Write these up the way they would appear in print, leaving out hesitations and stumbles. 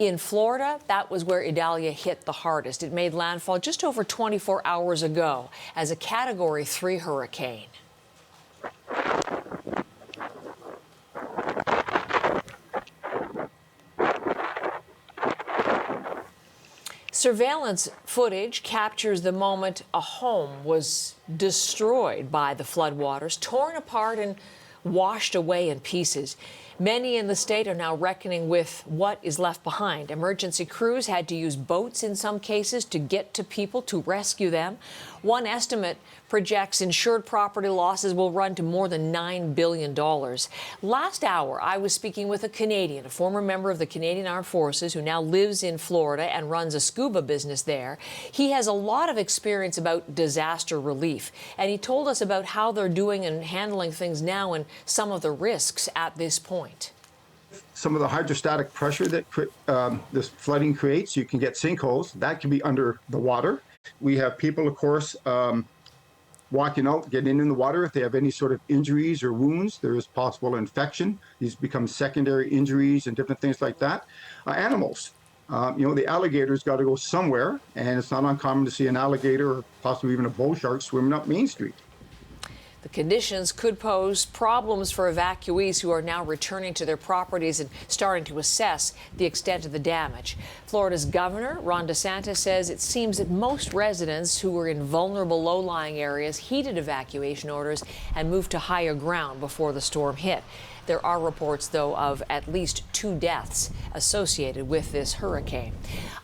In Florida, that was where Idalia hit the hardest. It made landfall just over 24 hours ago as a Category 3 hurricane. Surveillance footage captures the moment a home was destroyed by the floodwaters, torn apart and washed away in pieces. Many in the state are now reckoning with what is left behind. Emergency crews had to use boats in some cases to get to people to rescue them. One estimate projects insured property losses will run to more than $9 billion. Last hour, I was speaking with a Canadian, a former member of the Canadian Armed Forces who now lives in Florida and runs a scuba business there. He has a lot of experience about disaster relief, and he told us about how they're doing and handling things now and some of the risks at this point. Some of the hydrostatic pressure that this flooding creates, you can get sinkholes. That can be under the water. We have people, of course, walking out, getting in the water. If they have any sort of injuries or wounds, there is possible infection. These become secondary injuries and different things like that. Animals, the alligator's got to go somewhere, and it's not uncommon to see an alligator or possibly even a bull shark swimming up Main Street. The conditions could pose problems for evacuees who are now returning to their properties and starting to assess the extent of the damage. Florida's Governor, Ron DeSantis, says it seems that most residents who were in vulnerable low-lying areas heeded evacuation orders and moved to higher ground before the storm hit. There are reports, though, of at least 2 deaths associated with this hurricane.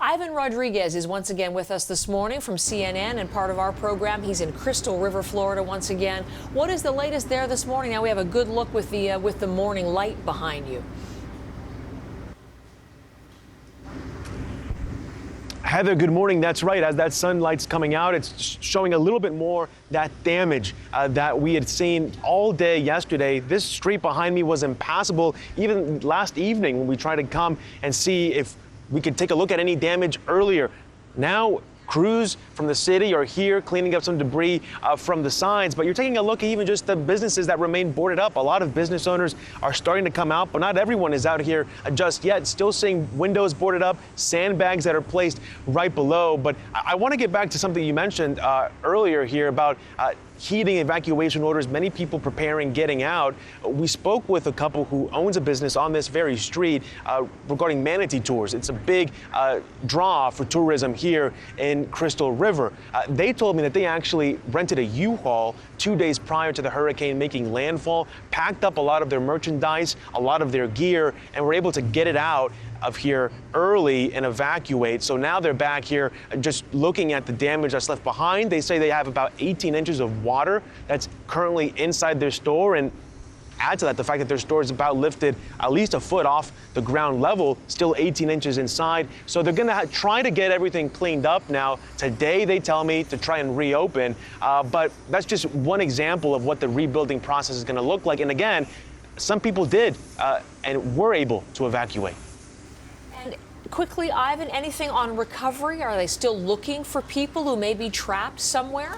Ivan Rodriguez is once again with us this morning from CNN and part of our program. He's in Crystal River, Florida, once again. What is the latest there this morning? Now we have a good look with the morning light behind you. Heather, good morning. That's right. As that sunlight's coming out, it's showing a little bit more that damage that we had seen all day yesterday. This street behind me was impassable even last evening when we tried to come and see if we could take a look at any damage earlier. Now, crews from the city are here cleaning up some debris from the signs, but you're taking a look at even just the businesses that remain boarded up. A lot of business owners are starting to come out, but not everyone is out here just yet. Still seeing windows boarded up, sandbags that are placed right below. But I want to get back to something you mentioned earlier here about heeding evacuation orders, many people preparing, getting out. We spoke with a couple who owns a business on this very street regarding manatee tours. It's a big draw for tourism here in Crystal River. They told me that they actually rented a U-Haul 2 days prior to the hurricane making landfall, packed up a lot of their merchandise, a lot of their gear, and were able to get it out of here early and evacuate. So now they're back here just looking at the damage that's left behind. They say they have about 18 inches of water that's currently inside their store, and add to that the fact that their store is about lifted at least a foot off the ground level, still 18 inches inside. So they're going to try to get everything cleaned up now. Today, they tell me, to try and reopen. But that's just one example of what the rebuilding process is going to look like. And again, some people did and were able to evacuate. Quickly, Ivan, anything on recovery? Are they still looking for people who may be trapped somewhere?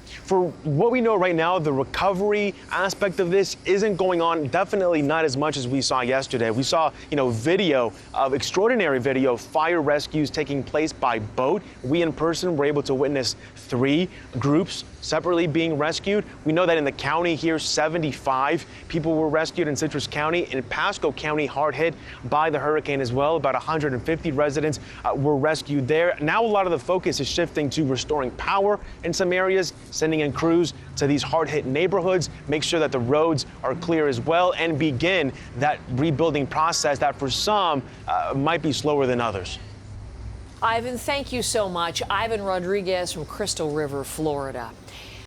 For what we know right now, the recovery aspect of this isn't going on, definitely not as much as we saw yesterday. We saw, video of extraordinary video of fire rescues taking place by boat. We in person were able to witness 3 groups separately being rescued. We know that in the county here, 75 people were rescued in Citrus County. In Pasco County, hard hit by the hurricane as well. About 150 residents were rescued there. Now a lot of the focus is shifting to restoring power in some areas, sending in crews to these hard-hit neighborhoods, make sure that the roads are clear as well, and begin that rebuilding process that for some might be slower than others. Ivan, thank you so much. Ivan Rodriguez from Crystal River, Florida.